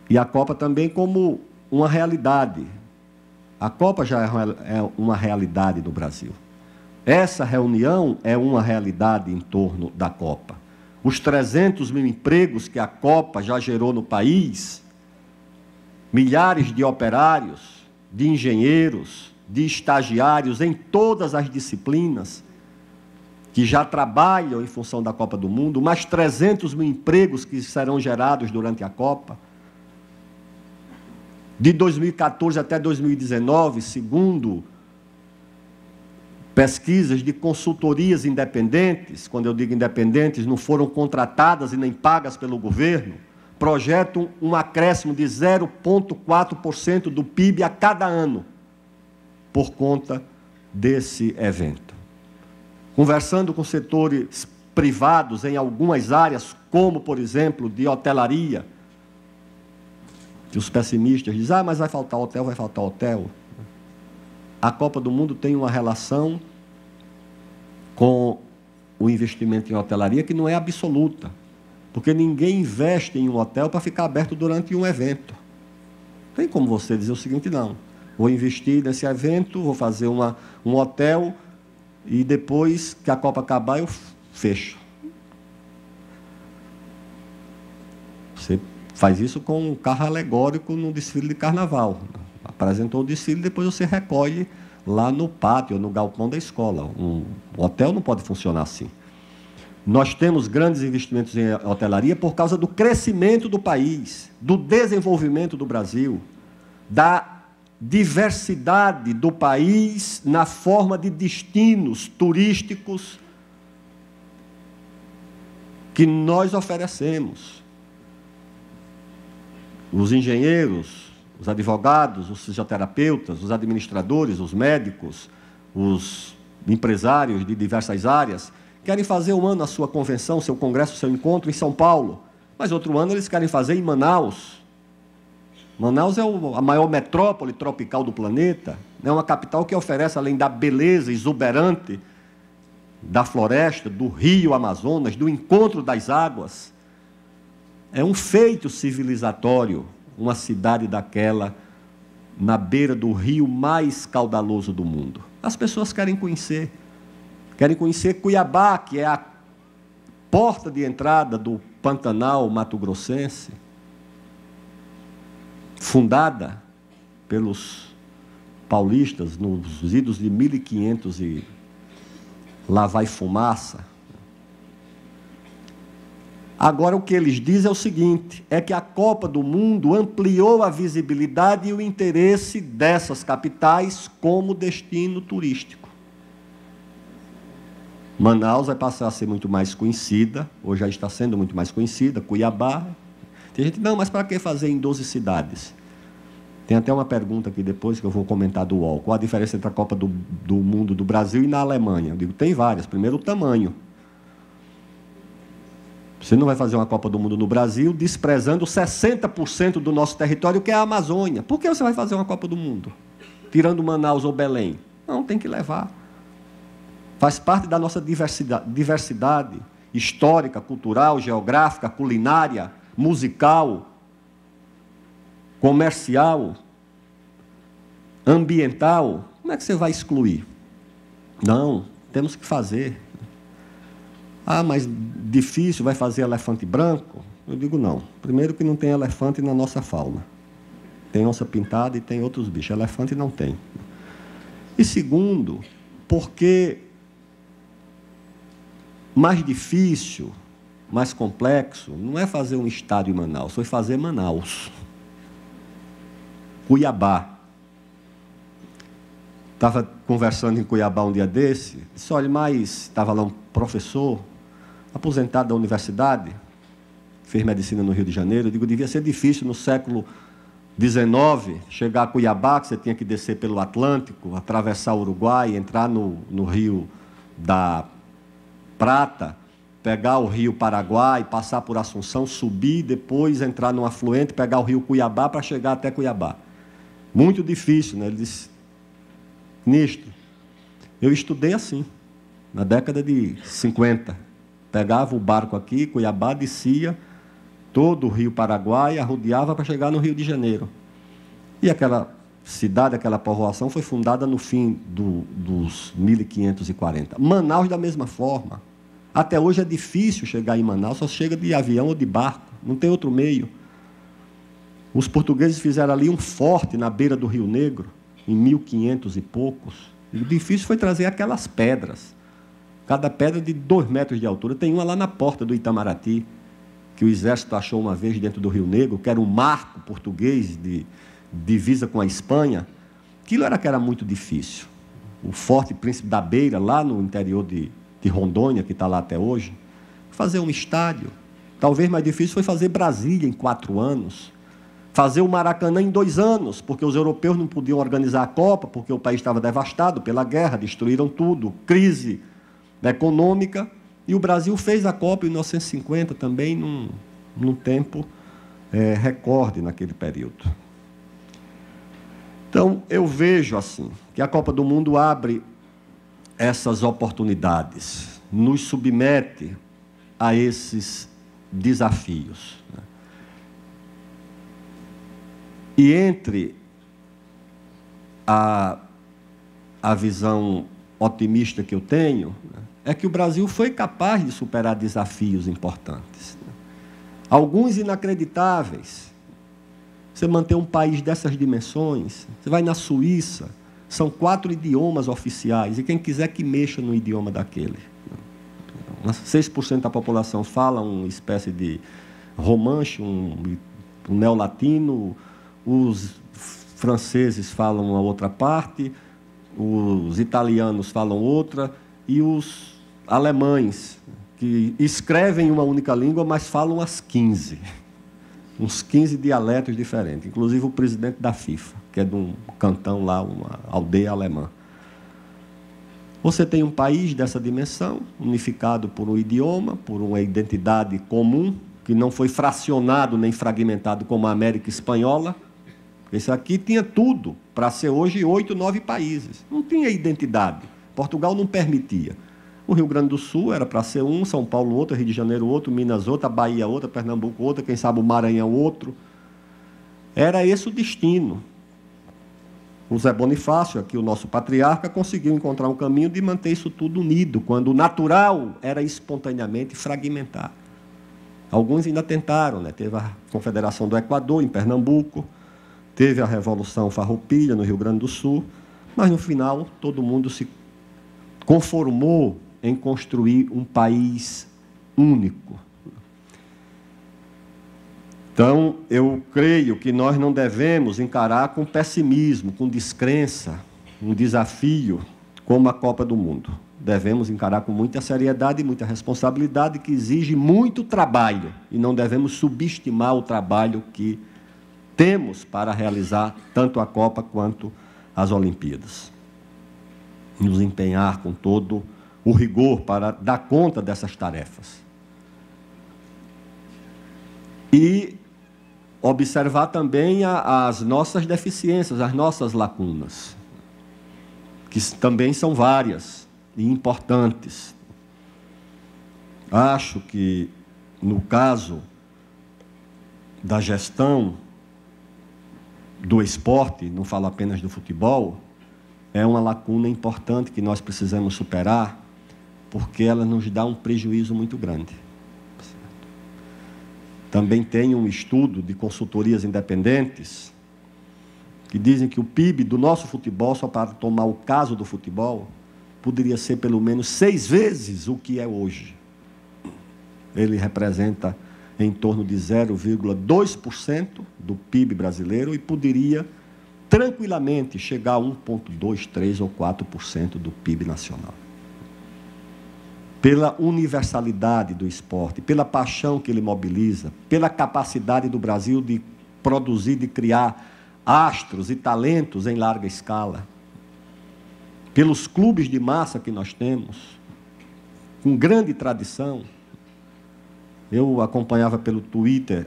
E a Copa também como uma realidade. A Copa já é uma realidade no Brasil. Essa reunião é uma realidade em torno da Copa. Os 300 mil empregos que a Copa já gerou no país, milhares de operários, de engenheiros, de estagiários em todas as disciplinas, que já trabalham em função da Copa do Mundo, mais 300 mil empregos que serão gerados durante a Copa. De 2014 até 2019, segundo pesquisas de consultorias independentes, quando eu digo independentes, não foram contratadas e nem pagas pelo governo, projetam um acréscimo de 0,4% do PIB a cada ano, por conta desse evento. Conversando com setores privados em algumas áreas, como, por exemplo, de hotelaria, que os pessimistas dizem, mas vai faltar hotel, vai faltar hotel. A Copa do Mundo tem uma relação com o investimento em hotelaria que não é absoluta, porque ninguém investe em um hotel para ficar aberto durante um evento. Tem como você dizer o seguinte, não, vou investir nesse evento, vou fazer um hotel e depois que a Copa acabar eu fecho. Você faz isso com um carro alegórico no desfile de carnaval. Apresentou o desfile, depois você recolhe lá no pátio, no galpão da escola. Um hotel não pode funcionar assim. Nós temos grandes investimentos em hotelaria por causa do crescimento do país, do desenvolvimento do Brasil, da diversidade do país na forma de destinos turísticos que nós oferecemos. Os engenheiros, os advogados, os fisioterapeutas, os administradores, os médicos, os empresários de diversas áreas, querem fazer um ano a sua convenção, seu congresso, seu encontro em São Paulo, mas outro ano eles querem fazer em Manaus. Manaus é a maior metrópole tropical do planeta, é uma capital que oferece, além da beleza exuberante da floresta, do rio Amazonas, do encontro das águas, é um feito civilizatório, uma cidade daquela na beira do rio mais caudaloso do mundo. As pessoas querem conhecer Cuiabá, que é a porta de entrada do Pantanal mato-grossense, fundada pelos paulistas nos idos de 1500 e lá vai fumaça. Agora, o que eles dizem é o seguinte, é que a Copa do Mundo ampliou a visibilidade e o interesse dessas capitais como destino turístico. Manaus vai passar a ser muito mais conhecida, ou já está sendo muito mais conhecida, Cuiabá. Tem gente, não, mas para que fazer em 12 cidades? Tem até uma pergunta aqui depois que eu vou comentar do UOL. Qual a diferença entre a Copa do Mundo do Brasil e na Alemanha? Eu digo, tem várias. Primeiro, o tamanho. Você não vai fazer uma Copa do Mundo no Brasil desprezando 60% do nosso território, que é a Amazônia. Por que você vai fazer uma Copa do Mundo? Tirando Manaus ou Belém? Não, tem que levar. Faz parte da nossa diversidade histórica, cultural, geográfica, culinária, musical, comercial, ambiental. Como é que você vai excluir? Não, temos que fazer. Ah, mas difícil, vai fazer elefante branco? Eu digo não. Primeiro que não tem elefante na nossa fauna. Tem onça pintada e tem outros bichos. Elefante não tem. E segundo, porque mais difícil, mais complexo, não é fazer um estádio em Manaus, foi fazer Manaus. Cuiabá. Estava conversando em Cuiabá um dia desse, disse, olha, mas estava lá um professor, aposentado da universidade, fez medicina no Rio de Janeiro, eu digo, devia ser difícil no século XIX, chegar a Cuiabá, que você tinha que descer pelo Atlântico, atravessar o Uruguai, entrar no Rio da Prata, pegar o Rio Paraguai, passar por Assunção, subir, depois entrar no afluente, pegar o Rio Cuiabá para chegar até Cuiabá. Muito difícil, né? Ele disse, ministro, eu estudei assim, na década de 50. Pegava o barco aqui, Cuiabá, descia, todo o Rio Paraguai, arrodeava para chegar no Rio de Janeiro. E aquela cidade, aquela povoação foi fundada no fim dos 1540. Manaus, da mesma forma. Até hoje é difícil chegar em Manaus, só chega de avião ou de barco, não tem outro meio. Os portugueses fizeram ali um forte na beira do Rio Negro, em 1500 e poucos. E o difícil foi trazer aquelas pedras. Cada pedra de 2 metros de altura. Tem uma lá na porta do Itamaraty, que o exército achou uma vez dentro do Rio Negro, que era um marco português de divisa com a Espanha. Aquilo era que era muito difícil. O Forte Príncipe da Beira, lá no interior de Rondônia, que está lá até hoje, fazer um estádio. Talvez mais difícil foi fazer Brasília em 4 anos. Fazer o Maracanã em 2 anos, porque os europeus não podiam organizar a Copa, porque o país estava devastado pela guerra, destruíram tudo, crise econômica, e o Brasil fez a Copa em 1950 também, num tempo recorde naquele período. Então, eu vejo assim, que a Copa do Mundo abre essas oportunidades, nos submete a esses desafios. E entre a visão otimista que eu tenho, é que o Brasil foi capaz de superar desafios importantes. Alguns inacreditáveis. Você manter um país dessas dimensões, você vai na Suíça, são 4 idiomas oficiais, e quem quiser que mexa no idioma daquele. 6% da população fala uma espécie de romanche, um neolatino, os franceses falam uma outra parte, os italianos falam outra, e os alemães, que escrevem uma única língua, mas falam as 15. Uns 15 dialetos diferentes, inclusive o presidente da FIFA, que é de um cantão lá, uma aldeia alemã. Você tem um país dessa dimensão, unificado por um idioma, por uma identidade comum, que não foi fracionado nem fragmentado como a América Espanhola. Esse aqui tinha tudo para ser hoje 8, 9 países. Não tinha identidade. Portugal não permitia. O Rio Grande do Sul era para ser um, São Paulo outro, Rio de Janeiro outro, Minas outra, Bahia outra, Pernambuco outra, quem sabe o Maranhão outro. Era esse o destino. O Zé Bonifácio, aqui o nosso patriarca, conseguiu encontrar um caminho de manter isso tudo unido, quando o natural era espontaneamente fragmentar. Alguns ainda tentaram, né? Teve a Confederação do Equador, em Pernambuco, teve a Revolução Farroupilha, no Rio Grande do Sul, mas, no final, todo mundo se conformou em construir um país único. Então, eu creio que nós não devemos encarar com pessimismo, com descrença, um desafio como a Copa do Mundo. Devemos encarar com muita seriedade e muita responsabilidade, que exige muito trabalho, e não devemos subestimar o trabalho que temos para realizar tanto a Copa quanto as Olimpíadas. Nos empenhar com todo o rigor para dar conta dessas tarefas. E observar também as nossas deficiências, as nossas lacunas, que também são várias e importantes. Acho que, no caso da gestão do esporte, não falo apenas do futebol, é uma lacuna importante que nós precisamos superar, porque ela nos dá um prejuízo muito grande. Também tem um estudo de consultorias independentes que dizem que o PIB do nosso futebol, só para tomar o caso do futebol, poderia ser pelo menos 6 vezes o que é hoje. Ele representa em torno de 0,2% do PIB brasileiro e poderia tranquilamente chegar a 1,2%, 3% ou 4% do PIB nacional. Pela universalidade do esporte, pela paixão que ele mobiliza, pela capacidade do Brasil de produzir, de criar astros e talentos em larga escala, pelos clubes de massa que nós temos, com grande tradição. Eu acompanhava pelo Twitter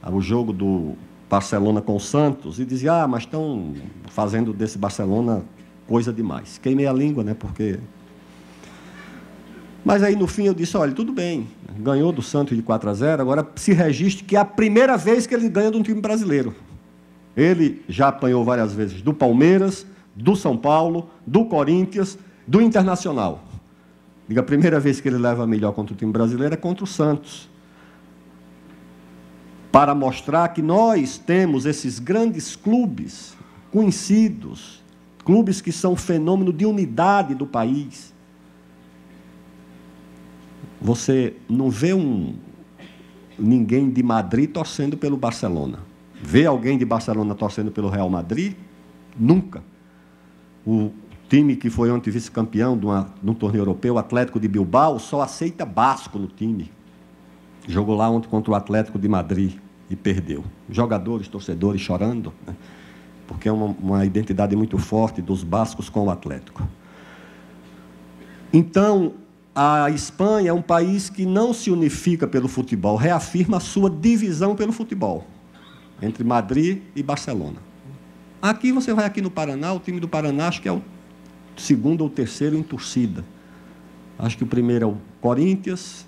o jogo do Barcelona com o Santos e dizia, mas estão fazendo desse Barcelona coisa demais. Queimei a língua, né, porque Mas aí, no fim, eu disse, olha, tudo bem, ganhou do Santos de 4-0, agora se registre que é a primeira vez que ele ganha de um time brasileiro. Ele já apanhou várias vezes do Palmeiras, do São Paulo, do Corinthians, do Internacional. Diga, a primeira vez que ele leva a melhor contra o time brasileiro é contra o Santos. Para mostrar que nós temos esses grandes clubes conhecidos, clubes que são fenômeno de unidade do país. Você não vê ninguém de Madrid torcendo pelo Barcelona. Vê alguém de Barcelona torcendo pelo Real Madrid? Nunca. O time que foi ontem vice-campeão de um torneio europeu, o Atlético de Bilbao, só aceita basco no time. Jogou lá ontem contra o Atlético de Madrid e perdeu. Jogadores, torcedores chorando, né? Porque é uma identidade muito forte dos bascos com o Atlético. Então, a Espanha é um país que não se unifica pelo futebol, reafirma a sua divisão pelo futebol, entre Madrid e Barcelona. Aqui, você vai aqui no Paraná, o time do Paraná, acho que é o segundo ou terceiro em torcida. Acho que o primeiro é o Corinthians,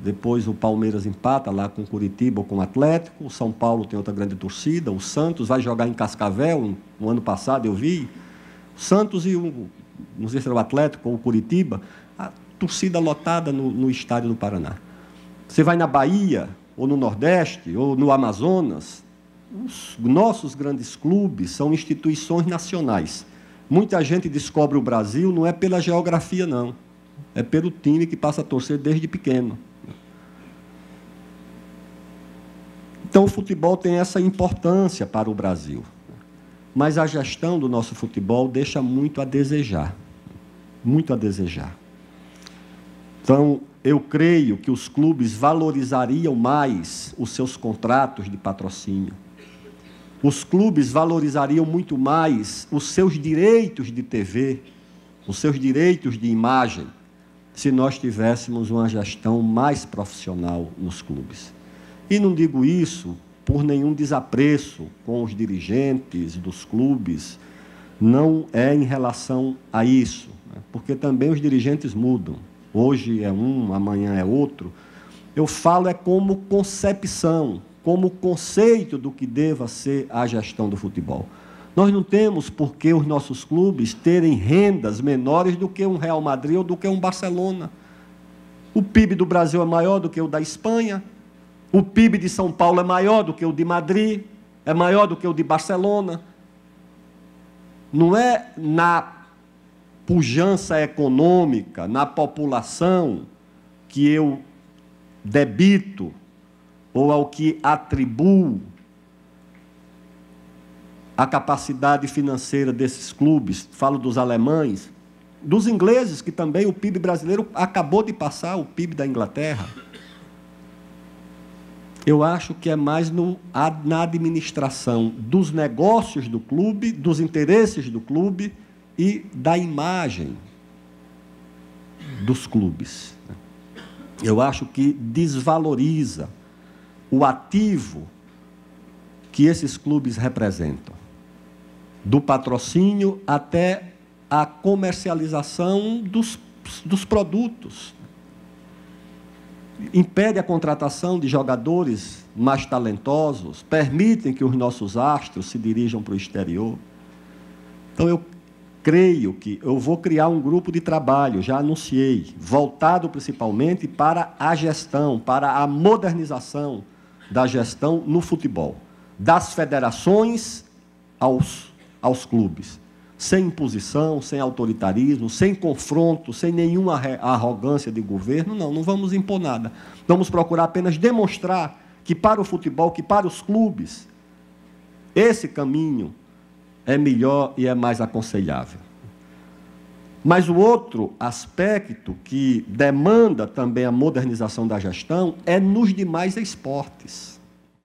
depois o Palmeiras empata lá com o Curitiba ou com o Atlético, o São Paulo tem outra grande torcida, o Santos vai jogar em Cascavel, no ano passado eu vi, o Santos e não sei se era o Atlético ou o Curitiba, a torcida lotada no estádio do Paraná. Você vai na Bahia, ou no Nordeste, ou no Amazonas, os nossos grandes clubes são instituições nacionais. Muita gente descobre o Brasil não é pela geografia, não. É pelo time que passa a torcer desde pequeno. Então, o futebol tem essa importância para o Brasil. Mas a gestão do nosso futebol deixa muito a desejar. Muito a desejar. Então, eu creio que os clubes valorizariam mais os seus contratos de patrocínio. Os clubes valorizariam muito mais os seus direitos de TV, os seus direitos de imagem, se nós tivéssemos uma gestão mais profissional nos clubes. E não digo isso por nenhum desapreço com os dirigentes dos clubes, não é em relação a isso, né? Porque também os dirigentes mudam. Hoje é um, amanhã é outro. Eu falo como concepção, como conceito do que deva ser a gestão do futebol. Nós não temos por que os nossos clubes terem rendas menores do que um Real Madrid ou do que um Barcelona. O PIB do Brasil é maior do que o da Espanha, o PIB de São Paulo é maior do que o de Madrid, é maior do que o de Barcelona. Não é na pujança econômica, na população, que eu debito ou ao que atribuo a capacidade financeira desses clubes. Falo dos alemães, dos ingleses, que também o PIB brasileiro acabou de passar o PIB da Inglaterra. Eu acho que é mais na administração dos negócios do clube, dos interesses do clube e da imagem dos clubes. Eu acho que desvaloriza o ativo que esses clubes representam, do patrocínio até a comercialização dos produtos. Impede a contratação de jogadores mais talentosos, permitem que os nossos astros se dirijam para o exterior. Então, eu creio que eu vou criar um grupo de trabalho, já anunciei, voltado principalmente para a gestão, para a modernização da gestão no futebol, das federações aos clubes, sem imposição, sem autoritarismo, sem confronto, sem nenhuma arrogância de governo. Não vamos impor nada. Vamos procurar apenas demonstrar que para o futebol, que para os clubes, esse caminho é melhor e é mais aconselhável. Mas o outro aspecto que demanda também a modernização da gestão é nos demais esportes.